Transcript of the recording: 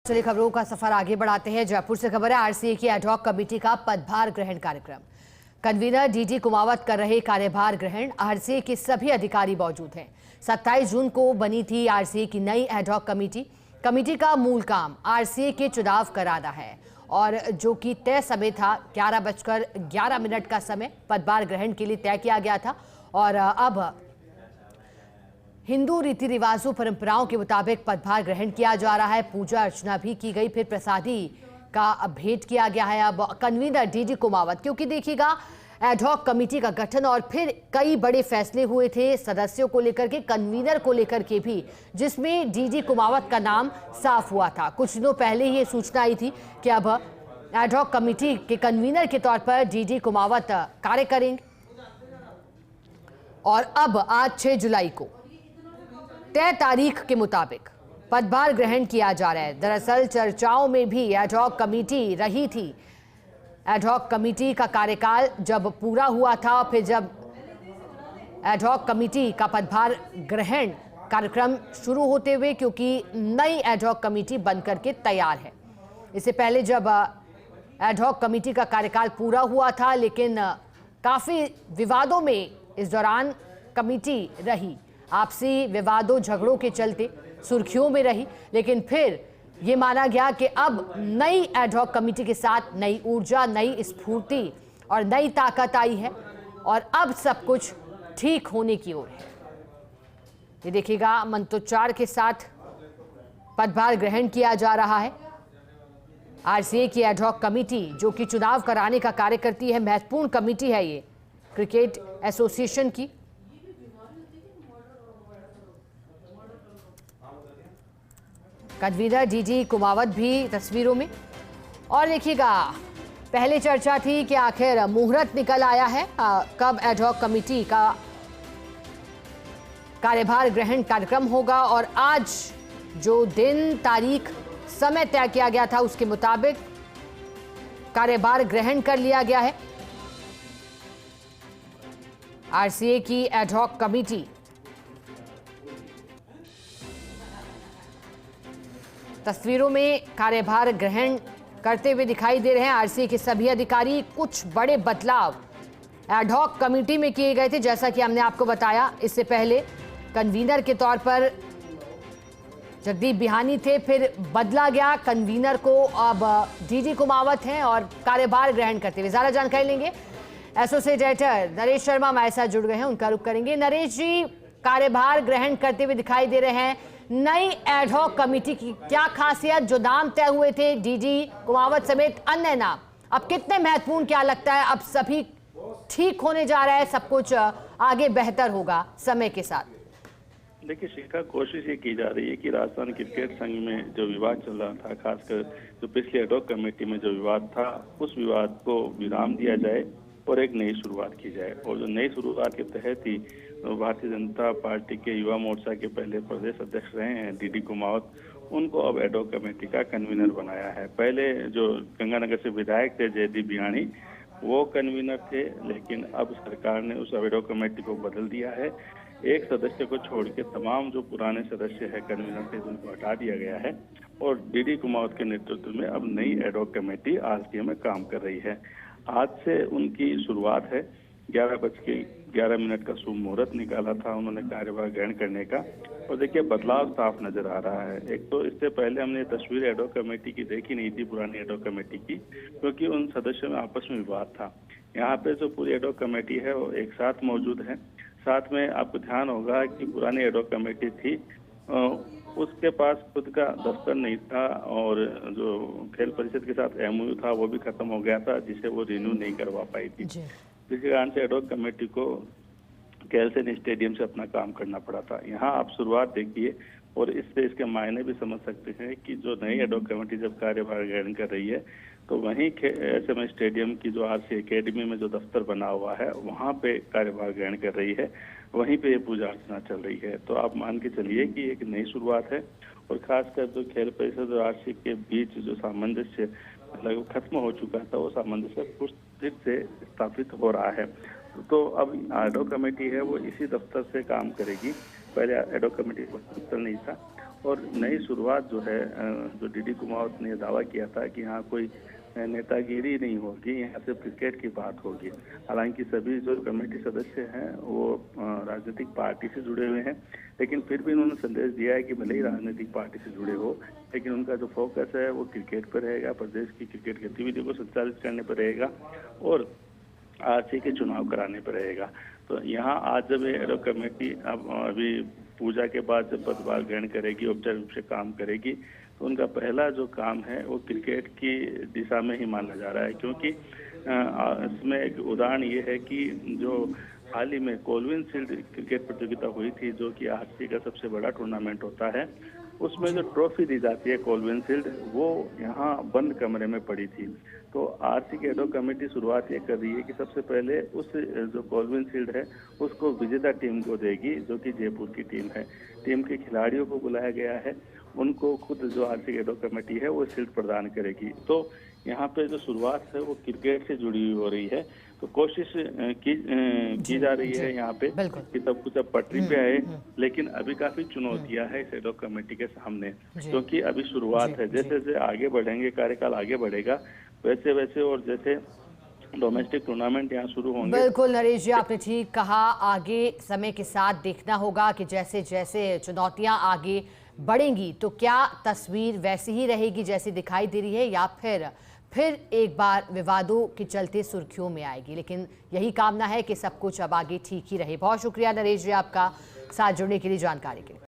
चलिए खबरों का सफर आगे बढ़ाते हैं। जयपुर से खबर है, आरसीए की एडहॉक कमेटी का पदभार ग्रहण कार्यक्रम। कन्वीनर डीडी कुमावत कर रहे कार्यभार ग्रहण। आरसीए के सभी अधिकारी मौजूद हैं। 27 जून को बनी थी आरसीए की नई एडहॉक कमेटी। कमेटी का मूल काम आरसीए के चुनाव कराना है और जो कि तय समय था 11:11 का समय पदभार ग्रहण के लिए तय किया गया था। और अब हिंदू रीति रिवाजों परंपराओं के मुताबिक पदभार ग्रहण किया जा रहा है। पूजा अर्चना भी की गई, फिर प्रसादी का भेंट किया गया है। अब कन्वीनर डीडी कुमावत, क्योंकि देखिएगा एडहॉक कमेटी का गठन और फिर कई बड़े फैसले हुए थे सदस्यों को लेकर के, कन्वीनर को लेकर के भी, जिसमें डीडी कुमावत का नाम साफ हुआ था। कुछ दिनों पहले ही ये सूचना आई थी कि अब एडहॉक कमेटी के कन्वीनर के तौर पर डीडी कुमावत कार्य करेंगे। और अब आज 6 जुलाई को तय तारीख के मुताबिक पदभार ग्रहण किया जा रहा है। दरअसल चर्चाओं में भी एडहॉक कमेटी रही थी। एडहॉक कमेटी का कार्यकाल जब पूरा हुआ था, फिर जब एडहॉक कमेटी का पदभार ग्रहण कार्यक्रम शुरू होते हुए, क्योंकि नई एडहॉक कमेटी बनकर के तैयार है। इससे पहले जब एडहॉक कमेटी का कार्यकाल पूरा हुआ था, लेकिन काफ़ी विवादों में इस दौरान कमेटी रही, आपसी विवादों झगड़ों के चलते सुर्खियों में रही। लेकिन फिर ये माना गया कि अब नई एडहॉक कमेटी के साथ नई ऊर्जा, नई स्फूर्ति और नई ताकत आई है और अब सब कुछ ठीक होने की ओर है। ये देखिएगा, मंत्रोच्चार के साथ पदभार ग्रहण किया जा रहा है। आरसीए की एडहॉक कमेटी जो कि चुनाव कराने का कार्य करती है, महत्वपूर्ण कमेटी है ये क्रिकेट एसोसिएशन की। कन्वीनर डीडी कुमावत भी तस्वीरों में। और देखिएगा, पहले चर्चा थी कि आखिर मुहूर्त निकल आया है, कब एडहॉक कमेटी का कार्यभार ग्रहण कार्यक्रम होगा। और आज जो दिन, तारीख, समय तय किया गया था उसके मुताबिक कार्यभार ग्रहण कर लिया गया है। आरसीए की एडहॉक कमेटी तस्वीरों में कार्यभार ग्रहण करते हुए दिखाई दे रहे हैं। आरसीए के सभी अधिकारी। कुछ बड़े बदलाव एडहॉक कमेटी में किए गए थे, जैसा कि हमने आपको बताया। इससे पहले कन्वीनर के तौर पर जगदीप बिहानी थे, फिर बदला गया कन्वीनर को, अब डीडी कुमावत हैं और कार्यभार ग्रहण करते हुए ज़्यादा जानकारी लेंगे। एसोसिएट एडिटर नरेश शर्मा हमारे साथ जुड़ गए हैं, उनका रुख करेंगे। नरेश जी, कार्यभार ग्रहण करते हुए दिखाई दे रहे हैं नई एडहॉक कमेटी की, क्या खासियत? जो नाम तय हुए थे डीडी कुमावत समेत अन्य नाम, अब कितने महत्वपूर्ण, क्या लगता है अब सभी ठीक होने जा रहा है, सब कुछ आगे बेहतर होगा समय के साथ? देखिए शिखा, कोशिश ये की जा रही है कि राजस्थान क्रिकेट संघ में जो विवाद चल रहा था, खासकर जो पिछली एडहॉक कमेटी में जो विवाद था, उस विवाद को विराम दिया जाए और एक नई शुरुआत की जाए। और जो नई शुरुआत के तहत ही भारतीय जनता पार्टी के युवा मोर्चा के पहले प्रदेश अध्यक्ष रहे हैं डीडी कुमावत, उनको अब एडहॉक कमेटी का कन्वीनर बनाया है। पहले जो गंगानगर से विधायक थे जयदीप बिहानी, वो कन्वीनर थे, लेकिन अब सरकार ने उस एडहॉक कमेटी को बदल दिया है। एक सदस्य को छोड़ के तमाम जो पुराने सदस्य है कन्वीनर थे, उनको हटा दिया गया है और डीडी कुमावत के नेतृत्व में अब नई एडहॉक कमेटी आरसीए में काम कर रही है। आज से उनकी शुरुआत है। 11:11 का शुभ मुहूर्त निकाला था उन्होंने कार्यभार ग्रहण करने का। और देखिए, बदलाव साफ नजर आ रहा है। एक तो इससे पहले हमने तस्वीर एडहॉक कमेटी की देखी नहीं थी, पुरानी एडहॉक कमेटी की, क्योंकि उन सदस्यों में आपस में विवाद था। यहाँ पे जो पूरी एडहॉक कमेटी है वो एक साथ मौजूद है। साथ में आपको ध्यान होगा कि पुरानी एडहॉक कमेटी थी, उसके पास खुद का दफ्तर नहीं था और जो खेल परिषद के साथ एमओयू था वो भी खत्म हो गया था, जिसे वो रिन्यू नहीं करवा पाई थी। जिसके कारण से एडहॉक कमेटी को कैलसन स्टेडियम से अपना काम करना पड़ा था। यहाँ आप शुरुआत देखिए और इससे इसके मायने भी समझ सकते हैं कि जो नई एडहॉक कमेटी जब कार्यभार ग्रहण कर रही है, तो वहीं एसएम स्टेडियम की जो आरसी एकेडमी में जो दफ्तर बना हुआ है, वहाँ पे कार्यभार ग्रहण कर रही है, वहीं पे पूजा अर्चना चल रही है। तो आप मान के चलिए कि एक नई शुरुआत है। और खासकर जो खेल परिषद और आरसी के बीच जो सामंजस्य लगभग खत्म हो चुका था, वो सामंजस्य फिर से स्थापित हो रहा है। तो अब एडहॉक कमेटी है वो इसी दफ्तर से काम करेगी। पहले एडहॉक कमेटी का दफ्तर नहीं था और नई शुरुआत जो है जो डीडी कुमावत ने दावा किया था कि यहाँ कोई नेतागिरी नहीं होगी, यहाँ सिर्फ क्रिकेट की बात होगी। हालांकि सभी जो कमेटी सदस्य हैं वो राजनीतिक पार्टी से जुड़े हुए हैं, लेकिन फिर भी उन्होंने संदेश दिया है कि भले ही राजनीतिक पार्टी से जुड़े हो, लेकिन उनका जो फोकस है वो क्रिकेट पर रहेगा, प्रदेश की क्रिकेट गतिविधियों को संचालित करने पर रहेगा और आरसी के चुनाव कराने पर रहेगा। तो यहाँ आज जब एडॉक कमेटी अभी पूजा के बाद जब पदभार ग्रहण करेगी, औपचारिक रूप से काम करेगी, तो उनका पहला जो काम है वो क्रिकेट की दिशा में ही माना जा रहा है, क्योंकि इसमें एक उदाहरण ये है कि जो हाल ही में कोलविन शील्ड क्रिकेट प्रतियोगिता हुई थी, जो कि आरसी का सबसे बड़ा टूर्नामेंट होता है, उसमें जो ट्रॉफी दी जाती है कोलविन शील्ड, वो यहाँ बंद कमरे में पड़ी थी। तो आरसी की एडॉक कमेटी शुरुआत ये कर रही है कि सबसे पहले उस जो कोलविन शील्ड है उसको विजेता टीम को देगी, जो कि जयपुर की टीम है। टीम के खिलाड़ियों को बुलाया गया है, उनको खुद जो आरसी की एडॉक कमेटी है वो शील्ड प्रदान करेगी। तो यहाँ पे जो शुरुआत है वो क्रिकेट से जुड़ी हुई हो रही है। तो कोशिश की जा रही है यहाँ पे कि सब कुछ अब पटरी पे आए, लेकिन अभी काफी चुनौतियां है इस एडॉक कमेटी के सामने, क्योंकि अभी शुरुआत है। जैसे जैसे आगे बढ़ेंगे, कार्यकाल आगे बढ़ेगा, वैसे वैसे और जैसे डोमेस्टिक टूर्नामेंट यहाँ शुरू होंगे। बिल्कुल नरेश जी, आपने ठीक कहा। आगे समय के साथ देखना होगा कि जैसे जैसे चुनौतियां आगे बढ़ेंगी तो क्या तस्वीर वैसी ही रहेगी जैसी दिखाई दे रही है, या फिर एक बार विवादों के चलते सुर्खियों में आएगी। लेकिन यही कामना है कि सब कुछ अब आगे ठीक ही रहे। बहुत शुक्रिया नरेश जी आपका साथ जुड़ने के लिए, जानकारी के लिए।